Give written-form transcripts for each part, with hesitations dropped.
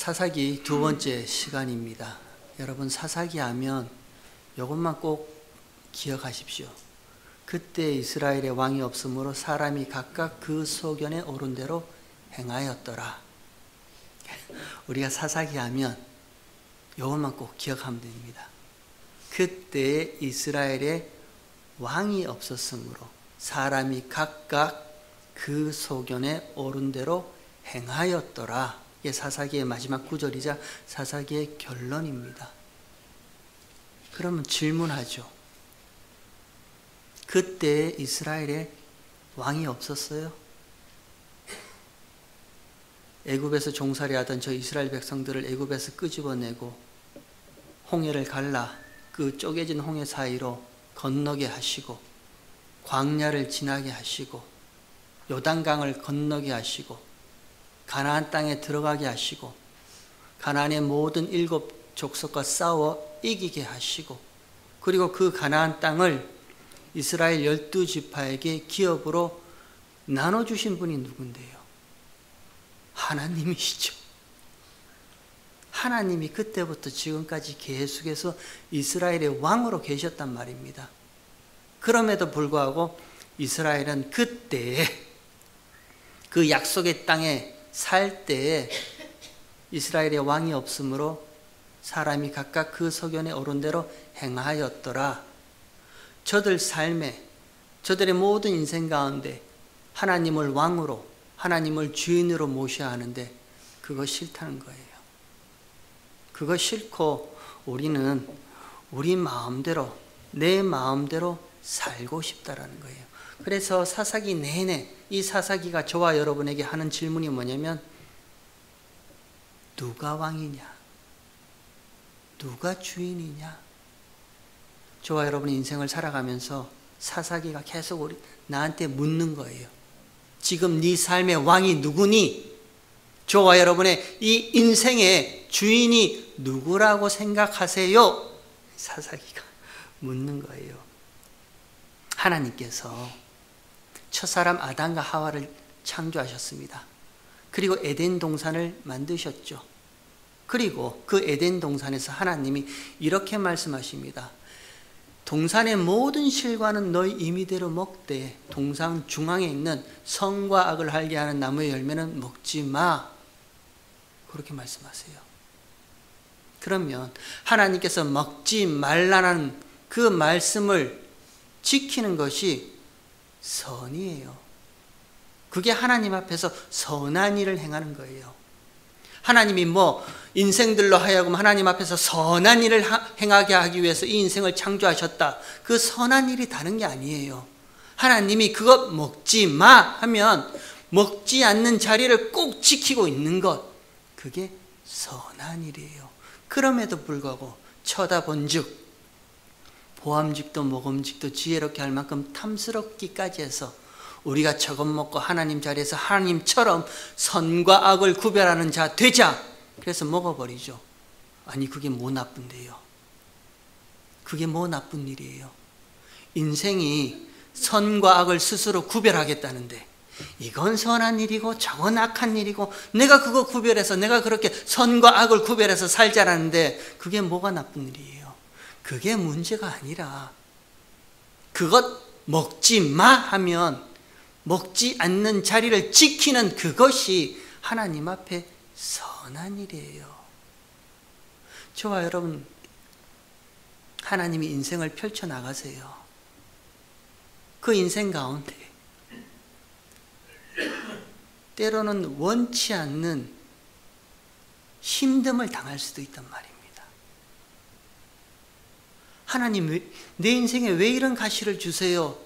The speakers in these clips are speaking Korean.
사사기 두 번째 시간입니다. 여러분, 사사기 하면 이것만 꼭 기억하십시오. 그때 이스라엘의 왕이 없으므로 사람이 각각 그 소견에 오른 대로 행하였더라. 우리가 사사기 하면 이것만 꼭 기억하면 됩니다. 그때 이스라엘의 왕이 없었으므로 사람이 각각 그 소견에 오른 대로 행하였더라. 이게 사사기의 마지막 구절이자 사사기의 결론입니다. 그러면 질문하죠. 그때 이스라엘에 왕이 없었어요? 애굽에서 종살이하던 저 이스라엘 백성들을 애굽에서 끄집어내고 홍해를 갈라 그 쪼개진 홍해 사이로 건너게 하시고 광야를 지나게 하시고 요단강을 건너게 하시고 가나안 땅에 들어가게 하시고 가나안의 모든 7 족속과 싸워 이기게 하시고 그리고 그 가나안 땅을 이스라엘 12지파에게 기업으로 나눠주신 분이 누군데요? 하나님이시죠. 하나님이 그때부터 지금까지 계속해서 이스라엘의 왕으로 계셨단 말입니다. 그럼에도 불구하고 이스라엘은 그때에 그 약속의 땅에 살 때에 이스라엘의 왕이 없으므로 사람이 각각 그 소견에 오른 대로 행하였더라. 저들 삶에 저들의 모든 인생 가운데 하나님을 왕으로 하나님을 주인으로 모셔야 하는데 그거 싫다는 거예요. 그거 싫고 우리는 우리 마음대로 내 마음대로 살고 싶다라는 거예요. 그래서 사사기 내내 이 사사기가 저와 여러분에게 하는 질문이 뭐냐면 누가 왕이냐? 누가 주인이냐? 저와 여러분의 인생을 살아가면서 사사기가 계속 나한테 묻는 거예요. 지금 네 삶의 왕이 누구니? 저와 여러분의 이 인생의 주인이 누구라고 생각하세요? 사사기가 묻는 거예요. 하나님께서 첫사람 아담과 하와를 창조하셨습니다. 그리고 에덴 동산을 만드셨죠. 그리고 그 에덴 동산에서 하나님이 이렇게 말씀하십니다. 동산의 모든 실과는 너희 임의대로 먹되 동산 중앙에 있는 선과 악을 알게 하는 나무의 열매는 먹지 마. 그렇게 말씀하세요. 그러면 하나님께서 먹지 말라는 그 말씀을 지키는 것이 선이에요. 그게 하나님 앞에서 선한 일을 행하는 거예요. 하나님이 인생들로 하여금 하나님 앞에서 선한 일을 행하게 하기 위해서 이 인생을 창조하셨다. 그 선한 일이 다른 게 아니에요. 하나님이 그것 먹지 마 하면 먹지 않는 자리를 꼭 지키고 있는 것. 그게 선한 일이에요. 그럼에도 불구하고 쳐다본즉 보암직도 모금직도 지혜롭게 할 만큼 탐스럽기까지 해서 우리가 저것 먹고 하나님 자리에서 하나님처럼 선과 악을 구별하는 자 되자. 그래서 먹어버리죠. 아니 그게 뭐 나쁜데요? 그게 뭐 나쁜 일이에요? 인생이 선과 악을 스스로 구별하겠다는데 이건 선한 일이고 저건 악한 일이고 내가 그거 구별해서 내가 그렇게 선과 악을 구별해서 살자라는데 그게 뭐가 나쁜 일이에요? 그게 문제가 아니라 그것 먹지 마 하면 먹지 않는 자리를 지키는 그것이 하나님 앞에 선한 일이에요. 저와 여러분, 하나님이 인생을 펼쳐나가세요. 그 인생 가운데 때로는 원치 않는 힘듦을 당할 수도 있단 말입니다. 하나님, 내 인생에 왜 이런 가시를 주세요?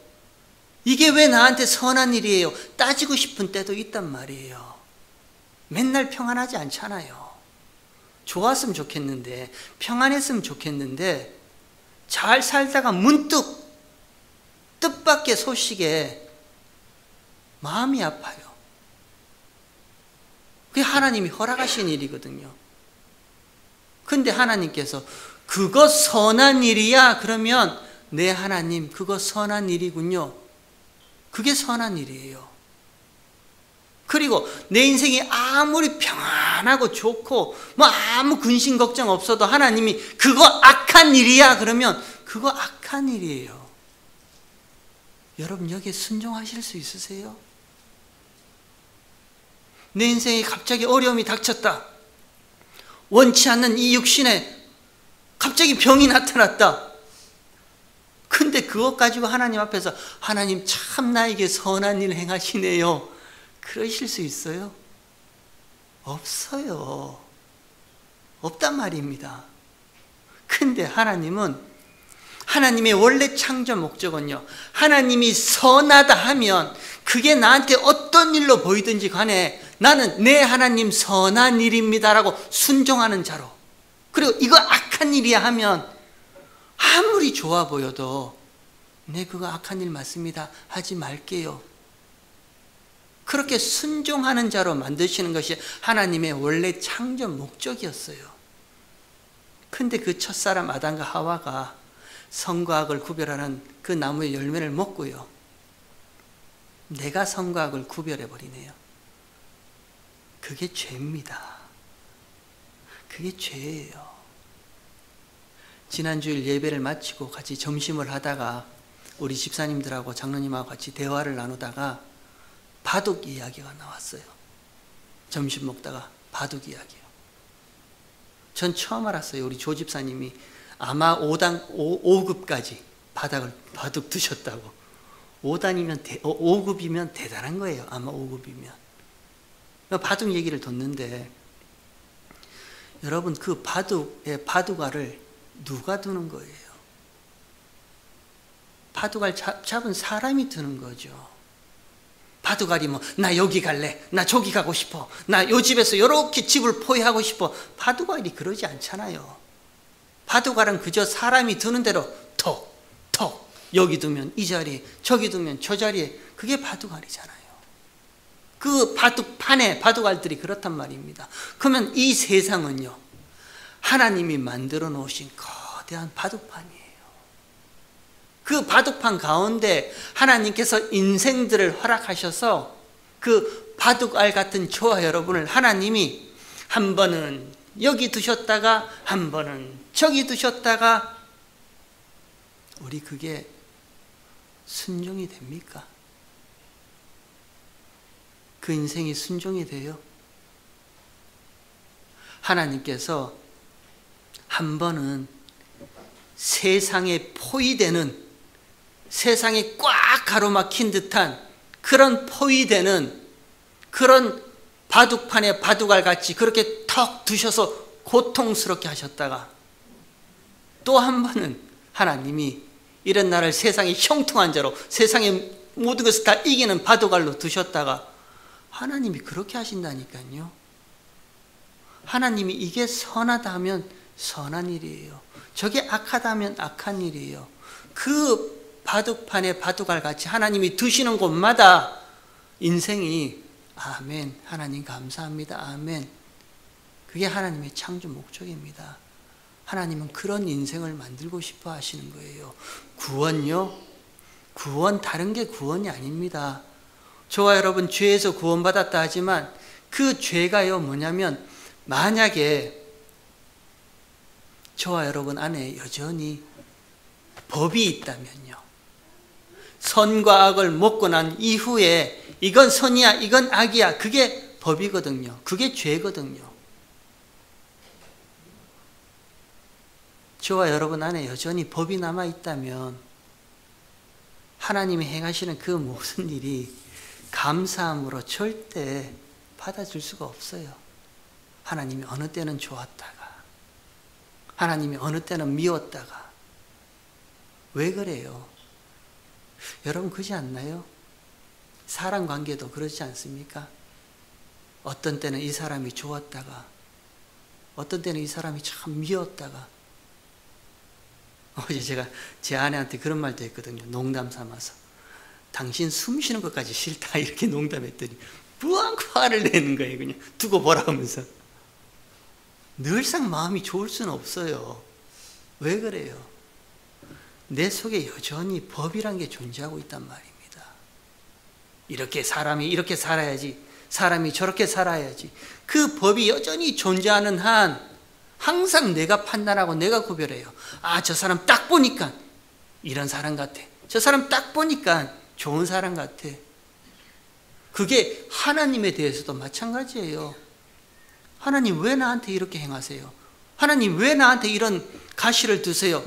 이게 왜 나한테 선한 일이에요? 따지고 싶은 때도 있단 말이에요. 맨날 평안하지 않잖아요. 좋았으면 좋겠는데, 평안했으면 좋겠는데, 잘 살다가 문득 뜻밖의 소식에 마음이 아파요. 그게 하나님이 허락하신 일이거든요. 근데 하나님께서 그거 선한 일이야? 그러면 네 하나님 그거 선한 일이군요. 그게 선한 일이에요. 그리고 내 인생이 아무리 평안하고 좋고 뭐 아무 근심 걱정 없어도 하나님이 그거 악한 일이야 그러면 그거 악한 일이에요. 여러분 여기에 순종하실 수 있으세요? 내 인생에 갑자기 어려움이 닥쳤다. 원치 않는 이 육신에 갑자기 병이 나타났다. 근데 그것 가지고 하나님 앞에서 하나님 참 나에게 선한 일 행하시네요. 그러실 수 있어요? 없어요. 없단 말입니다. 근데 하나님은 하나님의 원래 창조 목적은요. 하나님이 선하다 하면 그게 나한테 어떤 일로 보이든지 간에 나는 내 하나님 선한 일입니다라고 순종하는 자로. 그리고 이거 악한 일이야 하면 아무리 좋아 보여도 네 그거 악한 일 맞습니다. 하지 말게요. 그렇게 순종하는 자로 만드시는 것이 하나님의 원래 창조 목적이었어요. 근데 그 첫사람 아담과 하와가 선과 악을 구별하는 그 나무의 열매를 먹고요. 내가 선과 악을 구별해 버리네요. 그게 죄입니다. 그게 죄예요. 지난주일 예배를 마치고 같이 점심을 하다가 우리 집사님들하고 장로님하고 같이 대화를 나누다가 바둑 이야기가 나왔어요. 점심 먹다가 바둑 이야기요. 전 처음 알았어요. 우리 조 집사님이 아마 5급까지 바둑 두셨다고. 5급이면 대단한 거예요. 아마 5급이면. 바둑 얘기를 듣는데 여러분 그 바둑의 바둑알을 누가 두는 거예요? 바둑알 잡은 사람이 두는 거죠. 바둑알이 뭐 나 여기 갈래, 나 저기 가고 싶어, 나 요 집에서 이렇게 집을 포위하고 싶어. 바둑알이 그러지 않잖아요. 바둑알은 그저 사람이 두는 대로 톡, 톡, 여기 두면 이 자리에, 저기 두면 저 자리에. 그게 바둑알이잖아요. 그 바둑판에 바둑알들이 그렇단 말입니다. 그러면 이 세상은요, 하나님이 만들어 놓으신 거대한 바둑판이에요. 그 바둑판 가운데 하나님께서 인생들을 허락하셔서 그 바둑알 같은 저와 여러분을 하나님이 한 번은 여기 두셨다가 한 번은 저기 두셨다가, 우리 그게 순종이 됩니까? 그 인생이 순종이 돼요? 하나님께서 한 번은 세상에 포위되는, 세상에 꽉 가로막힌 듯한 그런 포위되는 그런 바둑판에 바둑알 같이 그렇게 턱 두셔서 고통스럽게 하셨다가, 또 한 번은 하나님이 이런 나를 세상의 형통한 자로, 세상의 모든 것을 다 이기는 바둑알로 두셨다가, 하나님이 그렇게 하신다니까요. 하나님이 이게 선하다 하면 선한 일이에요. 저게 악하다 하면 악한 일이에요. 그 바둑판에 바둑알 같이 하나님이 두시는 곳마다 인생이 아멘, 하나님 감사합니다, 아멘. 그게 하나님의 창조 목적입니다. 하나님은 그런 인생을 만들고 싶어 하시는 거예요. 구원요? 구원, 다른 게 구원이 아닙니다. 저와 여러분 죄에서 구원받았다 하지만 그 죄가요 뭐냐면, 만약에 저와 여러분 안에 여전히 법이 있다면요, 선과 악을 먹고 난 이후에 이건 선이야, 이건 악이야, 그게 법이거든요. 그게 죄거든요. 저와 여러분 안에 여전히 법이 남아있다면 하나님이 행하시는 그 모든 일이 감사함으로 절대 받아줄 수가 없어요. 하나님이 어느 때는 좋았다가, 하나님이 어느 때는 미웠다가. 왜 그래요? 여러분 그러지 않나요? 사람 관계도 그렇지 않습니까? 어떤 때는 이 사람이 좋았다가, 어떤 때는 이 사람이 참 미웠다가. 어제 제가 제 아내한테 그런 말도 했거든요. 농담 삼아서. 당신 숨 쉬는 것까지 싫다, 이렇게 농담했더니 무한코 화를 내는 거예요. 그냥 두고 보라 하면서. 늘상 마음이 좋을 수는 없어요. 왜 그래요? 내 속에 여전히 법이란 게 존재하고 있단 말입니다. 이렇게 사람이 이렇게 살아야지, 사람이 저렇게 살아야지. 그 법이 여전히 존재하는 한 항상 내가 판단하고 내가 구별해요. 저 사람 딱 보니까 이런 사람 같아. 저 사람 딱 보니까 좋은 사람 같아. 그게 하나님에 대해서도 마찬가지예요. 하나님 왜 나한테 이렇게 행하세요? 하나님 왜 나한테 이런 가시를 두세요?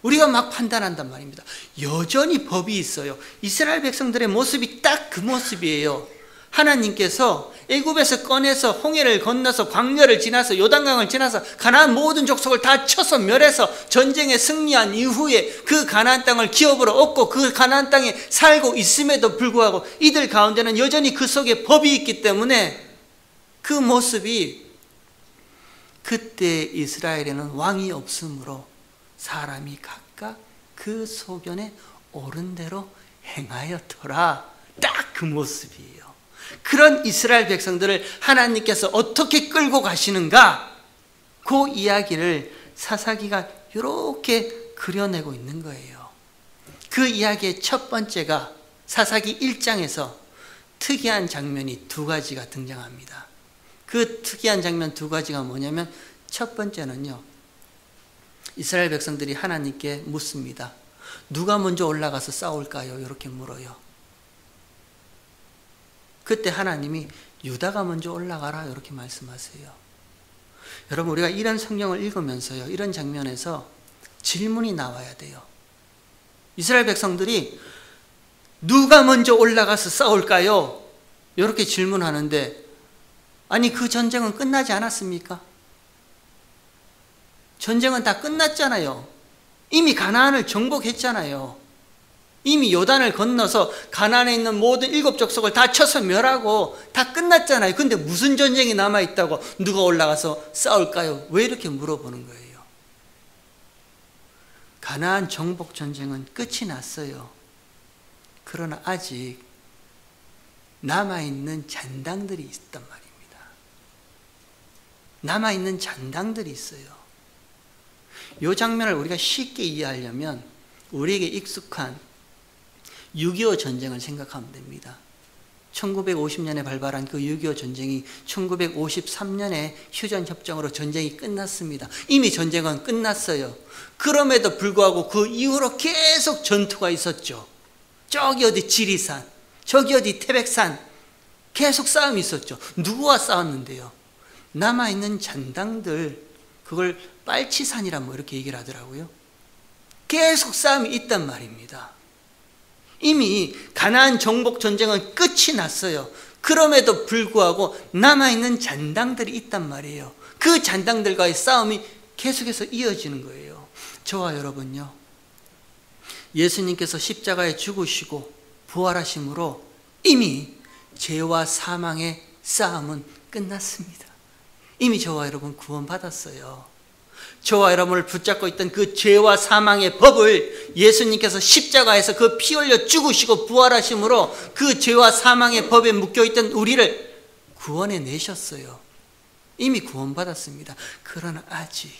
우리가 막 판단한단 말입니다. 여전히 법이 있어요. 이스라엘 백성들의 모습이 딱 그 모습이에요. 하나님께서 애굽에서 꺼내서 홍해를 건너서 광야를 지나서 요단강을 지나서 가나안 모든 족속을 다 쳐서 멸해서 전쟁에 승리한 이후에 그 가나안 땅을 기업으로 얻고 그 가나안 땅에 살고 있음에도 불구하고 이들 가운데는 여전히 그 속에 법이 있기 때문에 그 모습이 그때 이스라엘에는 왕이 없으므로 사람이 각각 그 소견에 옳은 대로 행하였더라. 딱 그 모습이에요. 그런 이스라엘 백성들을 하나님께서 어떻게 끌고 가시는가? 그 이야기를 사사기가 이렇게 그려내고 있는 거예요. 그 이야기의 첫 번째가 사사기 1장에서 특이한 장면이 두 가지가 등장합니다. 그 특이한 장면 두 가지가 뭐냐면 첫 번째는요, 이스라엘 백성들이 하나님께 묻습니다. 누가 먼저 올라가서 싸울까요? 이렇게 물어요. 그때 하나님이 유다가 먼저 올라가라 이렇게 말씀하세요. 여러분, 우리가 이런 성경을 읽으면서요, 이런 장면에서 질문이 나와야 돼요. 이스라엘 백성들이 누가 먼저 올라가서 싸울까요? 이렇게 질문하는데, 아니 그 전쟁은 끝나지 않았습니까? 전쟁은 다 끝났잖아요. 이미 가나안을 정복했잖아요. 이미 요단을 건너서 가나안에 있는 모든 7족속을 다 쳐서 멸하고 다 끝났잖아요. 근데 무슨 전쟁이 남아있다고 누가 올라가서 싸울까요? 왜 이렇게 물어보는 거예요? 가나안 정복 전쟁은 끝이 났어요. 그러나 아직 남아있는 잔당들이 있단 말입니다. 남아있는 잔당들이 있어요. 이 장면을 우리가 쉽게 이해하려면 우리에게 익숙한 6.25 전쟁을 생각하면 됩니다. 1950년에 발발한 그 6.25 전쟁이 1953년에 휴전협정으로 전쟁이 끝났습니다. 이미 전쟁은 끝났어요. 그럼에도 불구하고 그 이후로 계속 전투가 있었죠. 저기 어디 지리산, 저기 어디 태백산, 계속 싸움이 있었죠. 누구와 싸웠는데요? 남아있는 잔당들, 그걸 빨치산이라 뭐 이렇게 얘기를 하더라고요. 계속 싸움이 있단 말입니다. 이미 가나안 정복 전쟁은 끝이 났어요. 그럼에도 불구하고 남아있는 잔당들이 있단 말이에요. 그 잔당들과의 싸움이 계속해서 이어지는 거예요. 저와 여러분요, 예수님께서 십자가에 죽으시고 부활하심으로 이미 죄와 사망의 싸움은 끝났습니다. 이미 저와 여러분 구원받았어요. 저와 여러분을 붙잡고 있던 그 죄와 사망의 법을 예수님께서 십자가에서 그 피 흘려 죽으시고 부활하심으로 그 죄와 사망의 법에 묶여있던 우리를 구원해 내셨어요. 이미 구원받았습니다. 그러나 아직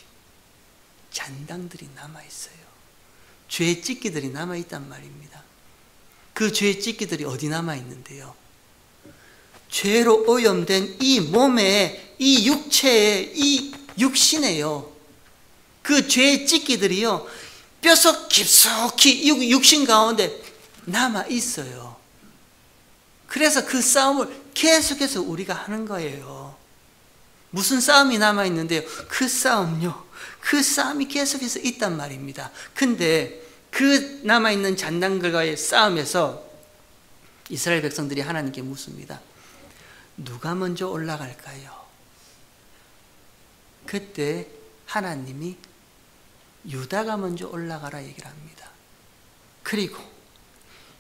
잔당들이 남아있어요. 죄 찢기들이 남아있단 말입니다. 그 죄 찢기들이 어디 남아있는데요? 죄로 오염된 이 몸에, 이 육체에, 이 육신에요. 그 죄의 찢기들이요, 뼛속 깊숙이 육신 가운데 남아 있어요. 그래서 그 싸움을 계속해서 우리가 하는 거예요. 무슨 싸움이 남아 있는데요? 그 싸움요, 그 싸움이 계속해서 있단 말입니다. 근데 그 남아 있는 잔당들과의 싸움에서 이스라엘 백성들이 하나님께 묻습니다. 누가 먼저 올라갈까요? 그때 하나님이 유다가 먼저 올라가라 얘기를 합니다. 그리고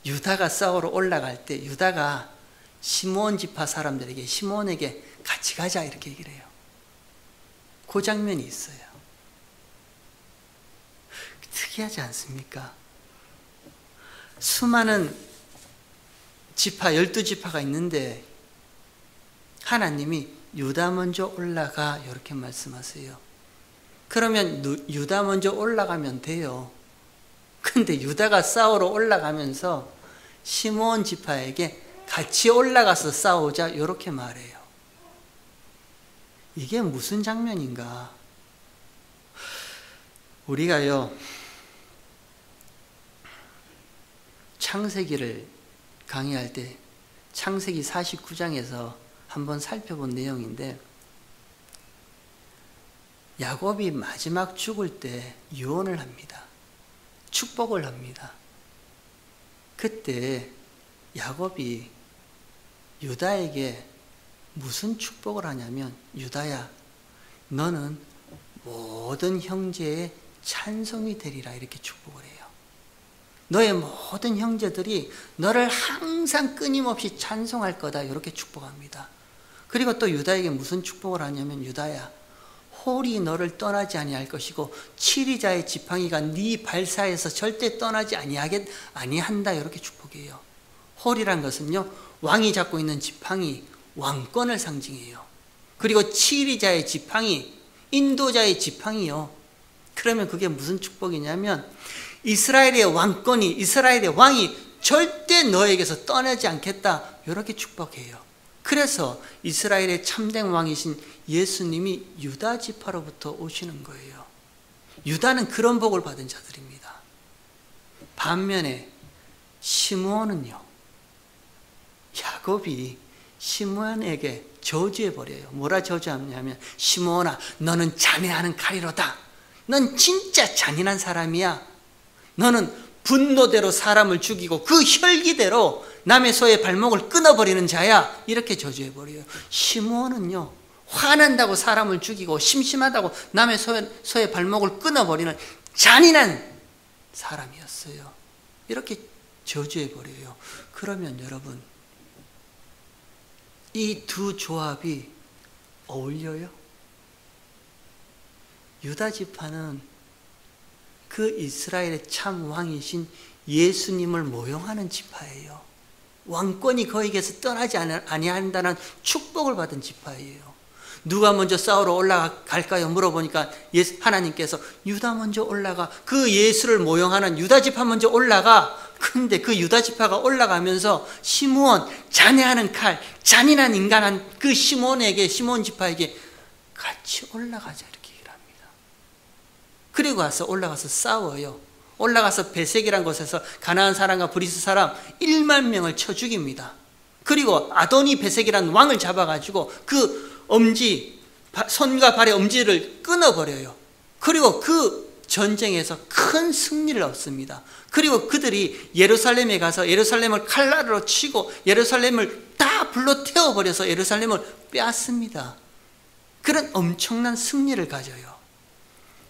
유다가 싸우러 올라갈 때 유다가 시므온 지파 사람들에게, 시므온에게 같이 가자 이렇게 얘기를 해요. 그 장면이 있어요. 특이하지 않습니까? 수많은 지파, 12지파가 있는데 하나님이 유다 먼저 올라가 이렇게 말씀하세요. 그러면 유다 먼저 올라가면 돼요. 근데 유다가 싸우러 올라가면서 시므온 지파에게 같이 올라가서 싸우자 이렇게 말해요. 이게 무슨 장면인가? 우리가요 창세기를 강의할 때 창세기 49장에서 한번 살펴본 내용인데, 야곱이 마지막 죽을 때 유언을 합니다. 축복을 합니다. 그때 야곱이 유다에게 무슨 축복을 하냐면, 유다야, 너는 모든 형제의 찬송이 되리라, 이렇게 축복을 해요. 너의 모든 형제들이 너를 항상 끊임없이 찬송할 거다, 이렇게 축복합니다. 그리고 또 유다에게 무슨 축복을 하냐면, 유다야, 홀이 너를 떠나지 아니할 것이고 치리자의 지팡이가 네 발사에서 절대 떠나지 아니한다, 이렇게 축복해요. 홀이란 것은요, 왕이 잡고 있는 지팡이, 왕권을 상징해요. 그리고 치리자의 지팡이, 인도자의 지팡이요. 그러면 그게 무슨 축복이냐면, 이스라엘의 왕권이, 이스라엘의 왕이 절대 너에게서 떠나지 않겠다, 이렇게 축복해요. 그래서 이스라엘의 참된 왕이신 예수님이 유다 지파로부터 오시는 거예요. 유다는 그런 복을 받은 자들입니다. 반면에 시므온은요, 야곱이 시므온에게 저주해버려요. 뭐라 저주하냐면, 시므온아, 너는 잔해하는 칼이로다. 넌 진짜 잔인한 사람이야. 너는 분노대로 사람을 죽이고 그 혈기대로 남의 소의 발목을 끊어버리는 자야. 이렇게 저주해버려요. 시므온은요, 화난다고 사람을 죽이고 심심하다고 남의 소의 발목을 끊어버리는 잔인한 사람이었어요. 이렇게 저주해버려요. 그러면 여러분, 이 두 조합이 어울려요? 유다 지파는 그 이스라엘의 참 왕이신 예수님을 모형하는 지파예요. 왕권이 그에게서 떠나지 아니한다는 축복을 받은 지파예요. 누가 먼저 싸우러 올라갈까요? 물어보니까 하나님께서 유다 먼저 올라가, 그 예수를 모형하는 유다 지파 먼저 올라가. 근데 그 유다 지파가 올라가면서 시므온, 잔해하는 칼, 잔인한 인간한 그 시므온 지파에게 같이 올라가자, 이렇게 얘기를 합니다. 그리고 와서 올라가서 싸워요. 올라가서 베색이란 곳에서 가나안 사람과 브리스 사람 1만 명을 쳐 죽입니다. 그리고 아도니 베색이란 왕을 잡아가지고 그 엄지, 손과 발의 엄지를 끊어버려요. 그리고 그 전쟁에서 큰 승리를 얻습니다. 그리고 그들이 예루살렘에 가서 예루살렘을 칼날로 치고 예루살렘을 다 불로 태워버려서 예루살렘을 빼앗습니다. 그런 엄청난 승리를 가져요.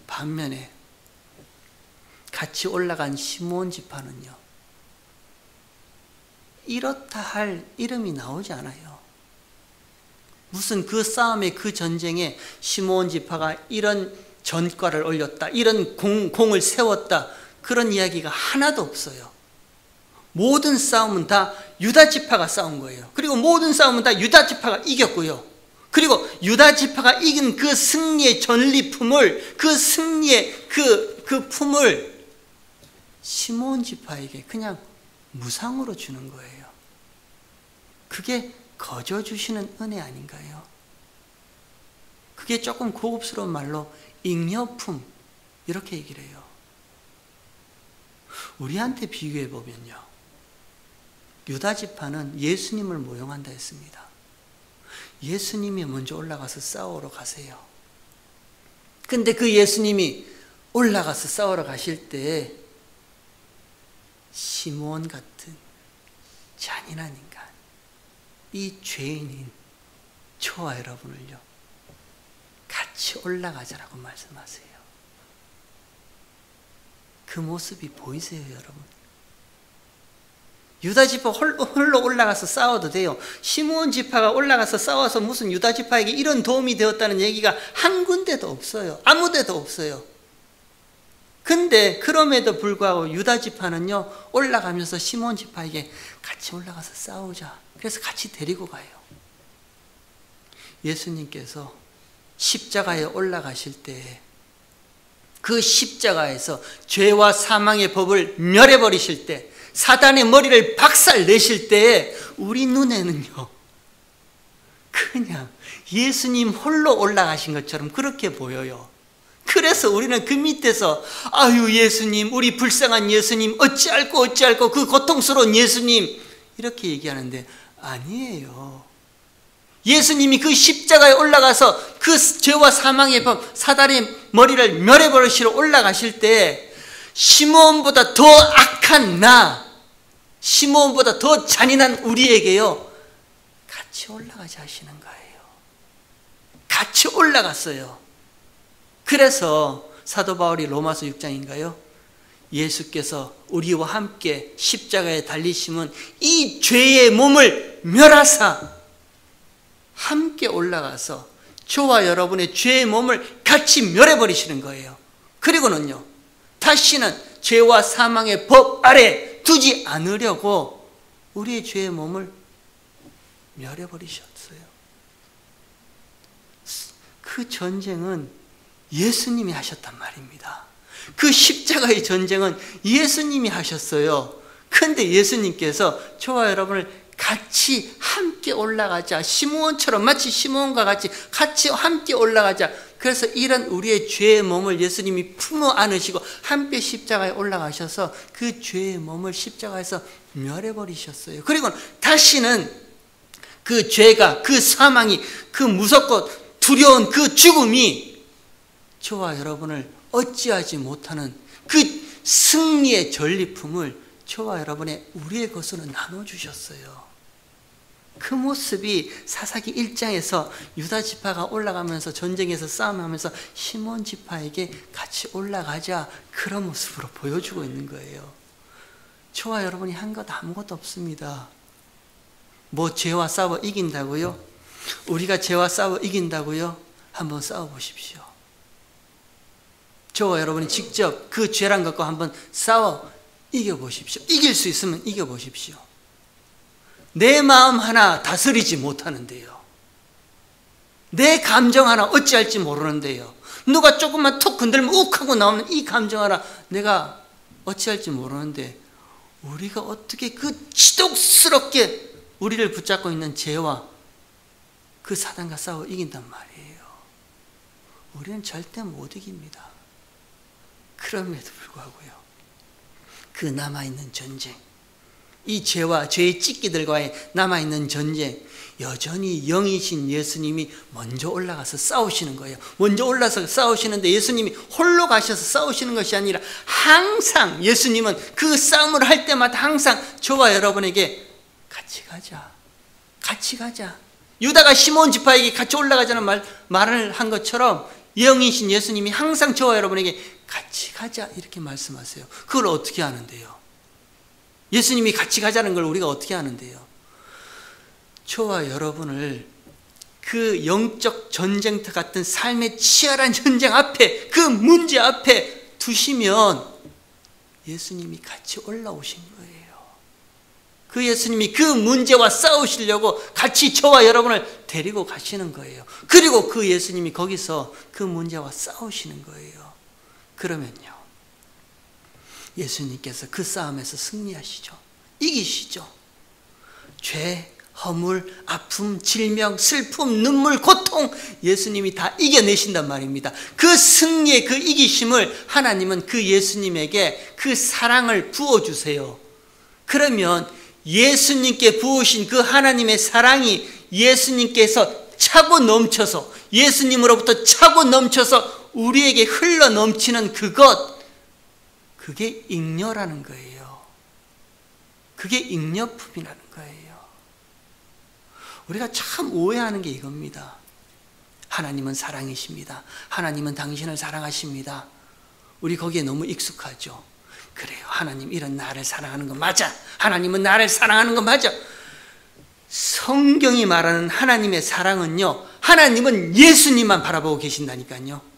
반면에 같이 올라간 시므온 지파는요, 이렇다 할 이름이 나오지 않아요. 무슨 그 싸움에, 그 전쟁에 시므온 지파가 이런 전과를 올렸다, 이런 공을 세웠다, 그런 이야기가 하나도 없어요. 모든 싸움은 다 유다 지파가 싸운 거예요. 그리고 모든 싸움은 다 유다 지파가 이겼고요. 그리고 유다 지파가 이긴 그 승리의 전리품을, 그 승리의 그 품을 시므온 지파에게 그냥 무상으로 주는 거예요. 그게 거저 주시는 은혜 아닌가요? 그게 조금 고급스러운 말로 잉여품, 이렇게 얘기를 해요. 우리한테 비교해 보면요, 유다 지파는 예수님을 모형한다 했습니다. 예수님이 먼저 올라가서 싸우러 가세요. 근데 그 예수님이 올라가서 싸우러 가실 때 시므온 같은 잔인한 인간, 이 죄인인 저와 여러분을요, 같이 올라가자라고 말씀하세요. 그 모습이 보이세요, 여러분? 유다 지파 홀로 올라가서 싸워도 돼요. 시므온 지파가 올라가서 싸워서 무슨 유다 지파에게 이런 도움이 되었다는 얘기가 한 군데도 없어요. 아무 데도 없어요. 근데 그럼에도 불구하고 유다 지파는요, 올라가면서 시므온 지파에게 같이 올라가서 싸우자, 그래서 같이 데리고 가요. 예수님께서 십자가에 올라가실 때 그 십자가에서 죄와 사망의 법을 멸해버리실 때, 사단의 머리를 박살 내실 때 우리 눈에는요, 그냥 예수님 홀로 올라가신 것처럼 그렇게 보여요. 그래서 우리는 그 밑에서 아유 예수님, 우리 불쌍한 예수님, 어찌할꼬 그 고통스러운 예수님 이렇게 얘기하는데 아니에요. 예수님이 그 십자가에 올라가서 그 죄와 사망의 범, 사단의 머리를 멸해버리시러 올라가실 때 시므온보다 더 악한 시므온보다 더 잔인한 우리에게요, 같이 올라가자 하시는 거예요. 같이 올라갔어요. 그래서 사도 바울이 로마서 6장인가요? 예수께서 우리와 함께 십자가에 달리심은 이 죄의 몸을 멸하사 함께 올라가서 저와 여러분의 죄의 몸을 같이 멸해버리시는 거예요. 그리고는요, 다시는 죄와 사망의 법 아래 두지 않으려고 우리의 죄의 몸을 멸해버리셨어요. 그 전쟁은 예수님이 하셨단 말입니다. 그 십자가의 전쟁은 예수님이 하셨어요. 그런데 예수님께서 저와 여러분을 같이 함께 올라가자, 시므온처럼, 마치 시므온과 같이 함께 올라가자. 그래서 이런 우리의 죄의 몸을 예수님이 품어 안으시고 함께 십자가에 올라가셔서 그 죄의 몸을 십자가에서 멸해버리셨어요. 그리고 다시는 그 죄가, 그 사망이, 그 무섭고 두려운 그 죽음이 저와 여러분을 어찌하지 못하는 그 승리의 전리품을 저와 여러분의 우리의 것으로 나눠주셨어요. 그 모습이 사사기 1장에서 유다 지파가 올라가면서 전쟁에서 싸움하면서 시몬 지파에게 같이 올라가자, 그런 모습으로 보여주고 있는 거예요. 저와 여러분이 한 것 아무것도 없습니다. 뭐 죄와 싸워 이긴다고요? 우리가 죄와 싸워 이긴다고요? 한번 싸워보십시오. 저와 여러분이 직접 그 죄란 것과 한번 싸워 이겨보십시오. 이길 수 있으면 이겨보십시오. 내 마음 하나 다스리지 못하는데요. 내 감정 하나 어찌할지 모르는데요. 누가 조금만 툭 건들면 욱 하고 나오는 이 감정 하나 내가 어찌할지 모르는데 우리가 어떻게 그 지독스럽게 우리를 붙잡고 있는 죄와 그 사단과 싸워 이긴단 말이에요. 우리는 절대 못 이깁니다. 그럼에도 불구하고요, 그 남아있는 전쟁, 이 죄와 죄의 찢기들과의 남아있는 전쟁, 여전히 영이신 예수님이 먼저 올라가서 싸우시는 거예요. 먼저 올라서 싸우시는데 예수님이 홀로 가셔서 싸우시는 것이 아니라 항상 예수님은 그 싸움을 할 때마다 항상 저와 여러분에게 같이 가자, 같이 가자. 유다가 시몬 지파에게 같이 올라가자는 말을 한 것처럼 영이신 예수님이 항상 저와 여러분에게 같이 가자 이렇게 말씀하세요. 그걸 어떻게 하는데요? 예수님이 같이 가자는 걸 우리가 어떻게 하는데요? 저와 여러분을 그 영적 전쟁터 같은 삶의 치열한 전쟁 앞에, 그 문제 앞에 두시면 예수님이 같이 올라오신 거예요. 그 예수님이 그 문제와 싸우시려고 같이 저와 여러분을 데리고 가시는 거예요. 그리고 그 예수님이 거기서 그 문제와 싸우시는 거예요. 그러면요, 예수님께서 그 싸움에서 승리하시죠. 이기시죠. 죄, 허물, 아픔, 질병, 슬픔, 눈물, 고통, 예수님이 다 이겨내신단 말입니다. 그 승리의 그 이기심을 하나님은 그 예수님에게 그 사랑을 부어주세요. 그러면 예수님께 부으신 그 하나님의 사랑이 예수님께서 차고 넘쳐서, 예수님으로부터 차고 넘쳐서 우리에게 흘러 넘치는 그게 잉여라는 거예요. 그게 잉여품이라는 거예요. 우리가 참 오해하는 게 이겁니다. 하나님은 사랑이십니다. 하나님은 당신을 사랑하십니다. 우리 거기에 너무 익숙하죠. 그래요, 하나님 이런 나를 사랑하는 거 맞아. 하나님은 나를 사랑하는 거 맞아. 성경이 말하는 하나님의 사랑은요, 하나님은 예수님만 바라보고 계신다니까요.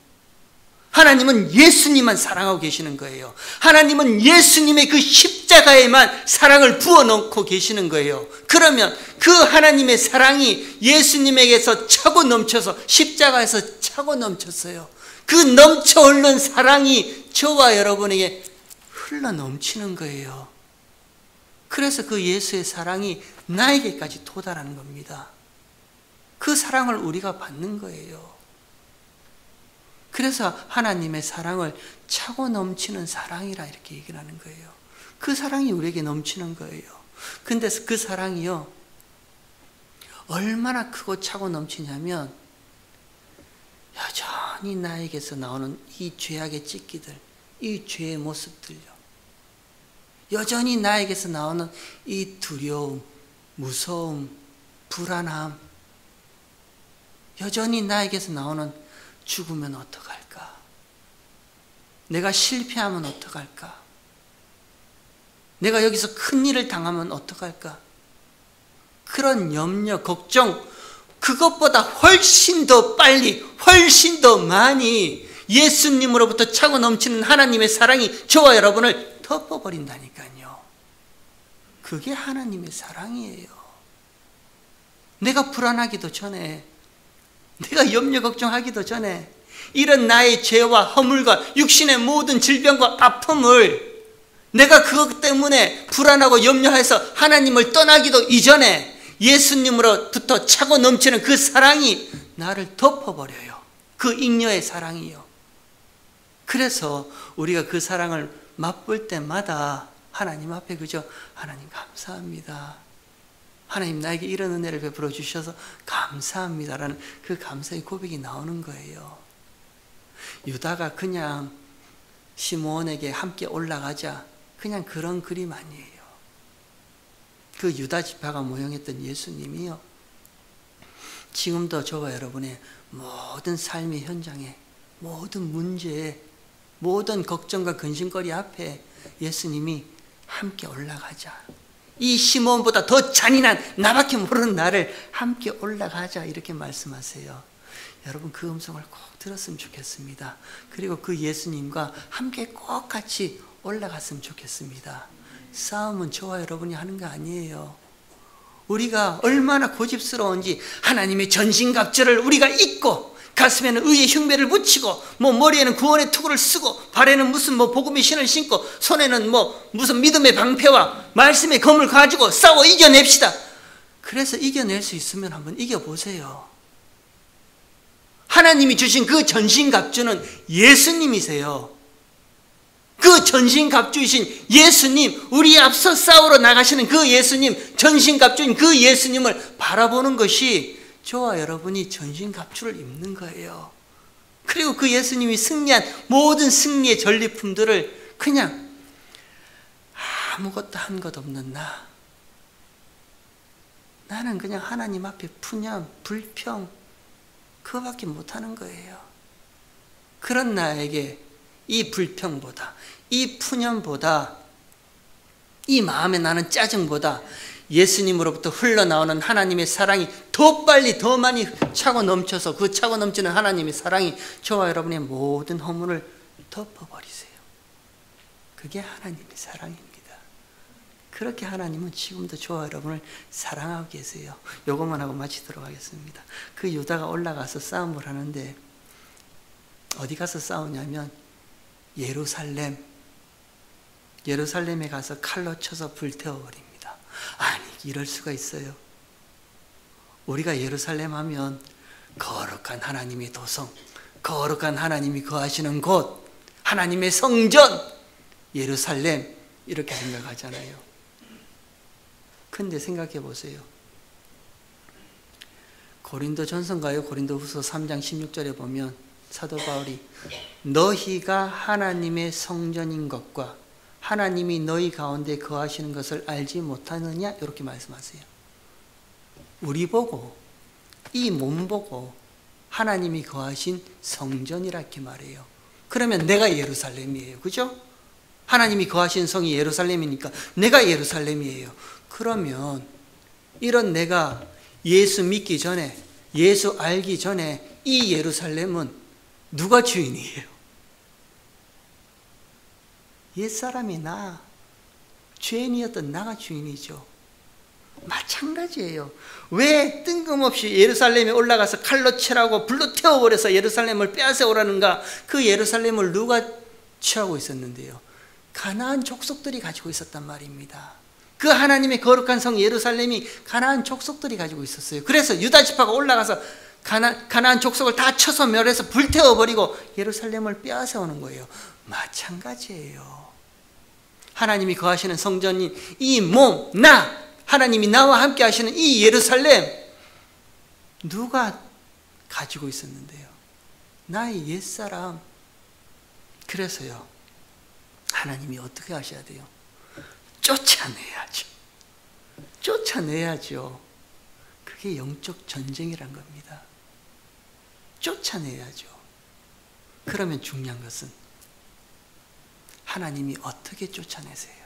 하나님은 예수님만 사랑하고 계시는 거예요. 하나님은 예수님의 그 십자가에만 사랑을 부어놓고 계시는 거예요. 그러면 그 하나님의 사랑이 예수님에게서 차고 넘쳐서 십자가에서 차고 넘쳤어요. 그 넘쳐 흐르는 사랑이 저와 여러분에게 흘러 넘치는 거예요. 그래서 그 예수의 사랑이 나에게까지 도달하는 겁니다. 그 사랑을 우리가 받는 거예요. 그래서 하나님의 사랑을 차고 넘치는 사랑이라 이렇게 얘기를 하는 거예요. 그 사랑이 우리에게 넘치는 거예요. 근데 그 사랑이요, 얼마나 크고 차고 넘치냐면 여전히 나에게서 나오는 이 죄악의 찢기들, 이 죄의 모습들요, 여전히 나에게서 나오는 이 두려움, 무서움, 불안함, 여전히 나에게서 나오는 죽으면 어떡할까? 내가 실패하면 어떡할까? 내가 여기서 큰 일을 당하면 어떡할까? 그런 염려, 걱정, 그것보다 훨씬 더 빨리, 훨씬 더 많이 예수님으로부터 차고 넘치는 하나님의 사랑이 저와 여러분을 덮어버린다니까요. 그게 하나님의 사랑이에요. 내가 불안하기도 전에, 내가 염려 걱정하기도 전에 이런 나의 죄와 허물과 육신의 모든 질병과 아픔을 내가 그것 때문에 불안하고 염려해서 하나님을 떠나기도 이전에 예수님으로부터 차고 넘치는 그 사랑이 나를 덮어버려요. 그 잉여의 사랑이요. 그래서 우리가 그 사랑을 맛볼 때마다 하나님 앞에 그저 하나님 감사합니다. 하나님 나에게 이런 은혜를 베풀어 주셔서 감사합니다라는 그 감사의 고백이 나오는 거예요. 유다가 그냥 시므온에게 함께 올라가자, 그냥 그런 그림 아니에요. 그 유다 지파가 모형했던 예수님이요, 지금도 저와 여러분의 모든 삶의 현장에, 모든 문제에, 모든 걱정과 근심거리 앞에 예수님이 함께 올라가자, 이 시므온보다 더 잔인한 나밖에 모르는 나를 함께 올라가자, 이렇게 말씀하세요. 여러분 그 음성을 꼭 들었으면 좋겠습니다. 그리고 그 예수님과 함께 꼭 같이 올라갔으면 좋겠습니다. 싸움은 저와 여러분이 하는 거 아니에요. 우리가 얼마나 고집스러운지 하나님의 전신갑주를 우리가 입고, 가슴에는 의의 흉배를 붙이고, 머리에는 구원의 투구를 쓰고, 발에는 무슨 복음의 신을 신고, 손에는 무슨 믿음의 방패와 말씀의 검을 가지고 싸워 이겨냅시다. 그래서 이겨낼 수 있으면 한번 이겨보세요. 하나님이 주신 그 전신갑주는 예수님이세요. 그 전신갑주이신 예수님, 우리 앞서 싸우러 나가시는 그 예수님, 전신갑주인 그 예수님을 바라보는 것이 저와 여러분이 전신갑주를 입는 거예요. 그리고 그 예수님이 승리한 모든 승리의 전리품들을 그냥 아무것도 한 것 없는 나는 그냥 하나님 앞에 푸념, 불평, 그거밖에 못하는 거예요. 그런 나에게 이 불평보다, 이 푸념보다, 이 마음에 나는 짜증보다 예수님으로부터 흘러나오는 하나님의 사랑이 더 빨리 더 많이 차고 넘쳐서 그 차고 넘치는 하나님의 사랑이 저와 여러분의 모든 허물을 덮어버리세요. 그게 하나님의 사랑입니다. 그렇게 하나님은 지금도 저와 여러분을 사랑하고 계세요. 요것만 하고 마치도록 하겠습니다. 그 유다가 올라가서 싸움을 하는데 어디 가서 싸우냐면 예루살렘에 가서 칼로 쳐서 불태워버립니다. 아니, 이럴 수가 있어요. 우리가 예루살렘 하면 거룩한 하나님의 도성, 거룩한 하나님이 거하시는 곳, 하나님의 성전, 예루살렘, 이렇게 생각하잖아요. 근데 생각해 보세요. 고린도전서인가요? 고린도후서 3장 16절에 보면 사도 바울이 너희가 하나님의 성전인 것과 하나님이 너희 가운데 거하시는 것을 알지 못하느냐? 이렇게 말씀하세요. 우리 보고, 이 몸 보고 하나님이 거하신 성전이라 이렇게 말해요. 그러면 내가 예루살렘이에요. 그죠? 하나님이 거하신 성이 예루살렘이니까 내가 예루살렘이에요. 그러면 이런 내가 예수 믿기 전에, 예수 알기 전에 이 예루살렘은 누가 주인이에요? 옛사람이 죄인이었던 나가 주인이죠. 마찬가지예요. 왜 뜬금없이 예루살렘에 올라가서 칼로 치라고 불로 태워버려서 예루살렘을 빼앗아오라는가? 그 예루살렘을 누가 취하고 있었는데요? 가나안 족속들이 가지고 있었단 말입니다. 그 하나님의 거룩한 성 예루살렘이 가나안 족속들이 가지고 있었어요. 그래서 유다 지파가 올라가서 가나안 족속을 다 쳐서 멸해서 불태워버리고 예루살렘을 빼앗아오는 거예요. 마찬가지예요. 하나님이 거하시는 성전인 이 몸, 하나님이 나와 함께 하시는 이 예루살렘, 누가 가지고 있었는데요? 나의 옛사람. 그래서요, 하나님이 어떻게 하셔야 돼요? 쫓아내야죠. 쫓아내야죠. 그게 영적 전쟁이란 겁니다. 쫓아내야죠. 그러면 중요한 것은 하나님이 어떻게 쫓아내세요?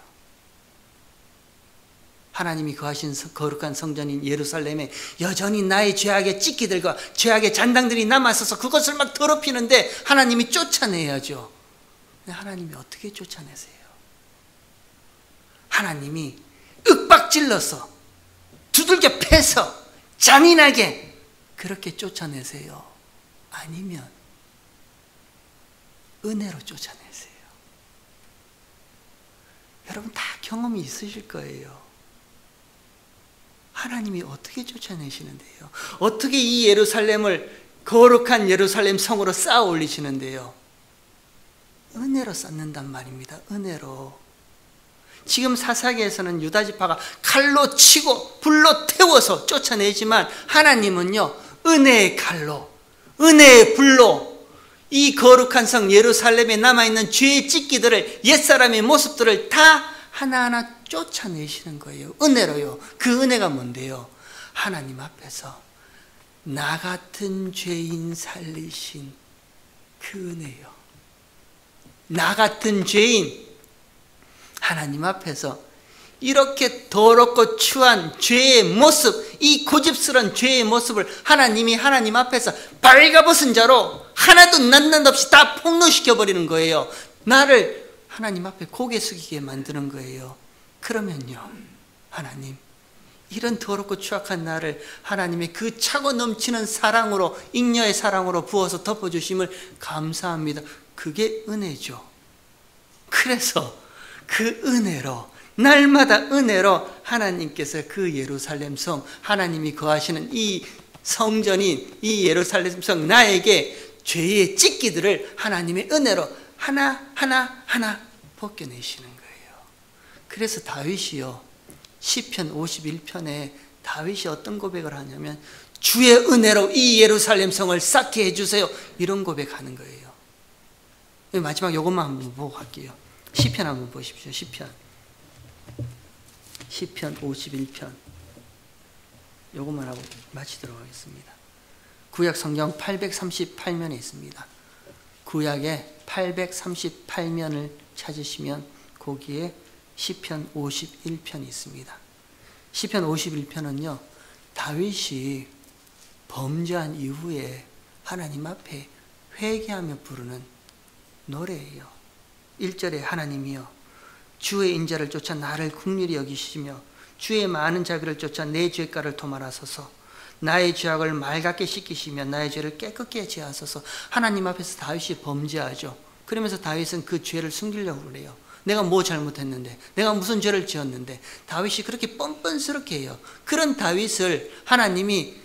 하나님이 거하신 거룩한 성전인 예루살렘에 여전히 나의 죄악의 찢기들과 죄악의 잔당들이 남아있어서 그것을 막 더럽히는데 하나님이 쫓아내야죠. 근데 하나님이 어떻게 쫓아내세요? 하나님이 윽박질러서 두들겨 패서 잔인하게 그렇게 쫓아내세요? 아니면 은혜로 쫓아내세요? 여러분 다 경험이 있으실 거예요. 하나님이 어떻게 쫓아내시는데요? 어떻게 이 예루살렘을 거룩한 예루살렘 성으로 쌓아 올리시는데요? 은혜로 쌓는단 말입니다. 은혜로. 지금 사사기에서는 유다 지파가 칼로 치고 불로 태워서 쫓아내지만 하나님은요, 은혜의 칼로, 은혜의 불로 이 거룩한 성 예루살렘에 남아있는 죄의 찢기들을, 옛사람의 모습들을 다 하나하나 쫓아내시는 거예요. 은혜로요. 그 은혜가 뭔데요? 하나님 앞에서 나 같은 죄인 살리신 그 은혜요. 나 같은 죄인, 하나님 앞에서 이렇게 더럽고 추한 죄의 모습, 이 고집스러운 죄의 모습을 하나님이 하나님 앞에서 발가벗은 자로 하나도 낱낱 없이 다 폭로시켜버리는 거예요. 나를 하나님 앞에 고개 숙이게 만드는 거예요. 그러면요, 하나님, 이런 더럽고 추악한 나를 하나님의 그 차고 넘치는 사랑으로, 잉여의 사랑으로 부어서 덮어주심을 감사합니다. 그게 은혜죠. 그래서 그 은혜로, 날마다 은혜로 하나님께서 그 예루살렘 성, 하나님이 거하시는 이 성전인 이 예루살렘 성 나에게 죄의 찢기들을 하나님의 은혜로 하나 벗겨내시는 거예요. 그래서 다윗이요, 시편 51편에 다윗이 어떤 고백을 하냐면 주의 은혜로 이 예루살렘 성을 쌓게 해주세요, 이런 고백하는 거예요. 마지막 이것만 한번 보고 갈게요. 시편 한번 보십시오. 시편 51편 이것만 하고 마치도록 하겠습니다. 구약 성경 838면에 있습니다. 구약에 838면을 찾으시면 거기에 시편 51편이 있습니다. 시편 51편은요, 다윗이 범죄한 이후에 하나님 앞에 회개하며 부르는 노래예요. 1절에 하나님이여 주의 인자를 쫓아 나를 긍휼히 여기시며 주의 많은 자비를 쫓아 내 죄가를 도말하소서. 나의 죄악을 맑게 씻기시며 나의 죄를 깨끗게 제하소서. 하나님 앞에서 다윗이 범죄하죠. 그러면서 다윗은 그 죄를 숨기려고 그래요. 내가 뭐 잘못했는데, 내가 무슨 죄를 지었는데. 다윗이 그렇게 뻔뻔스럽게 해요. 그런 다윗을 하나님이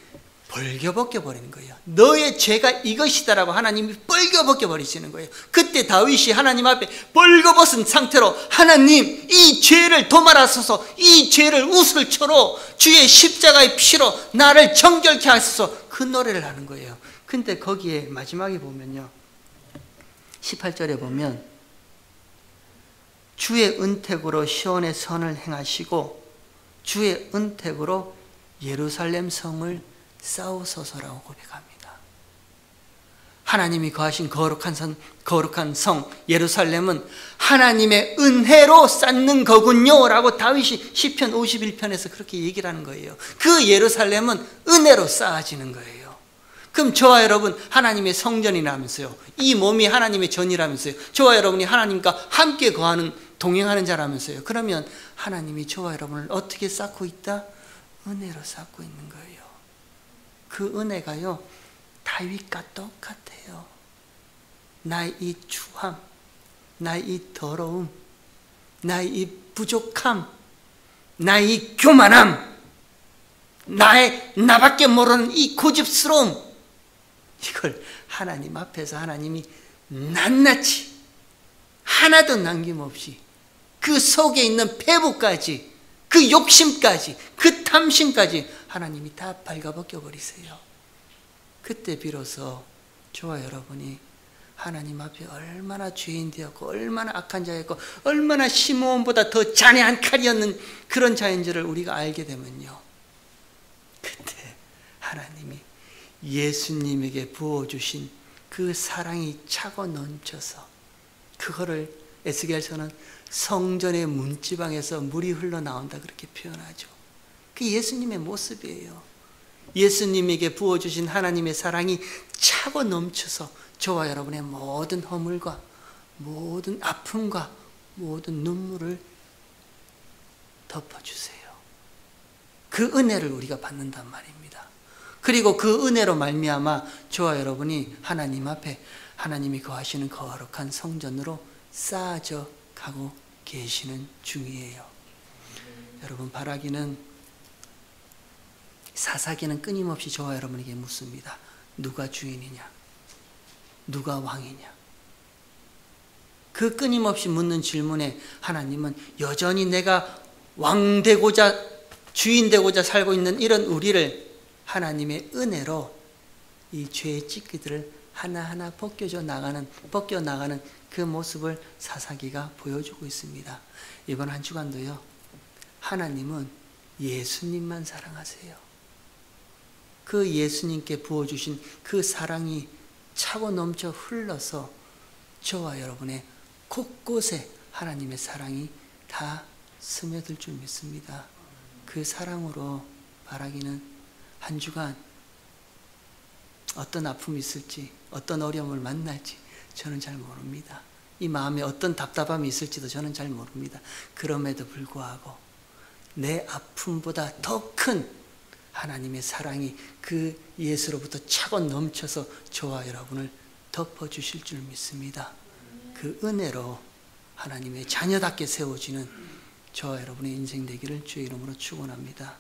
벌겨벗겨 버리는 거예요. 너의 죄가 이것이다라고 하나님이 벌겨벗겨 버리시는 거예요. 그때 다윗이 하나님 앞에 벌거벗은 상태로 하나님, 이 죄를 도말하소서, 이 죄를 우슬초로 주의 십자가의 피로 나를 정결케 하소서, 그 노래를 하는 거예요. 근데 거기에 마지막에 보면요, 18절에 보면 주의 은택으로 시온의 선을 행하시고 주의 은택으로 예루살렘 성을 싸우소서라고 고백합니다. 하나님이 거하신 거룩한 성 예루살렘은 하나님의 은혜로 쌓는 거군요 라고 다윗이 시편 51편에서 그렇게 얘기를 하는 거예요. 그 예루살렘은 은혜로 쌓아지는 거예요. 그럼 저와 여러분 하나님의 성전이라면서요, 이 몸이 하나님의 전이라면서요, 저와 여러분이 하나님과 함께 거하는, 동행하는 자라면서요. 그러면 하나님이 저와 여러분을 어떻게 쌓고 있다? 은혜로 쌓고 있는 거예요. 그 은혜가요, 다윗과 똑같아요. 나의 이 추함, 나의 이 더러움, 나의 이 부족함, 나의 교만함, 나밖에 모르는 이 고집스러움, 이걸 하나님 앞에서 하나님이 낱낱이 하나도 남김없이 그 속에 있는 패부까지, 그 욕심까지, 그 탐심까지 하나님이 다 발가벗겨 버리세요. 그때 비로소 저와 여러분이 하나님 앞에 얼마나 죄인 되었고 얼마나 악한 자였고 얼마나 시므온보다 더 잔해한 칼이었는 그런 자인 줄을 우리가 알게 되면요, 그때 하나님이 예수님에게 부어주신 그 사랑이 차고 넘쳐서, 그거를 에스겔서는 성전의 문지방에서 물이 흘러나온다 그렇게 표현하죠. 그게 예수님의 모습이에요. 예수님에게 부어주신 하나님의 사랑이 차고 넘쳐서 저와 여러분의 모든 허물과 모든 아픔과 모든 눈물을 덮어주세요. 그 은혜를 우리가 받는단 말입니다. 그리고 그 은혜로 말미암아 저와 여러분이 하나님 앞에 하나님이 거하시는 거룩한 성전으로 쌓아져 가고 계시는 중이에요. 여러분, 바라기는, 사사기는 끊임없이 저와 여러분에게 묻습니다. 누가 주인이냐? 누가 왕이냐? 그 끊임없이 묻는 질문에 하나님은 여전히 내가 왕 되고자 주인 되고자 살고 있는 이런 우리를 하나님의 은혜로 이 죄의 찢기들을 하나하나 벗겨 나가는 그 모습을 사사기가 보여주고 있습니다. 이번 한 주간도요, 하나님은 예수님만 사랑하세요. 그 예수님께 부어주신 그 사랑이 차고 넘쳐 흘러서 저와 여러분의 곳곳에 하나님의 사랑이 다 스며들 줄 믿습니다. 그 사랑으로 바라기는 한 주간 어떤 아픔이 있을지, 어떤 어려움을 만날지 저는 잘 모릅니다. 이 마음에 어떤 답답함이 있을지도 저는 잘 모릅니다. 그럼에도 불구하고 내 아픔보다 더 큰 하나님의 사랑이 그 예수로부터 차고 넘쳐서 저와 여러분을 덮어주실 줄 믿습니다. 그 은혜로 하나님의 자녀답게 세워지는 저와 여러분의 인생 되기를 주의 이름으로 축원합니다.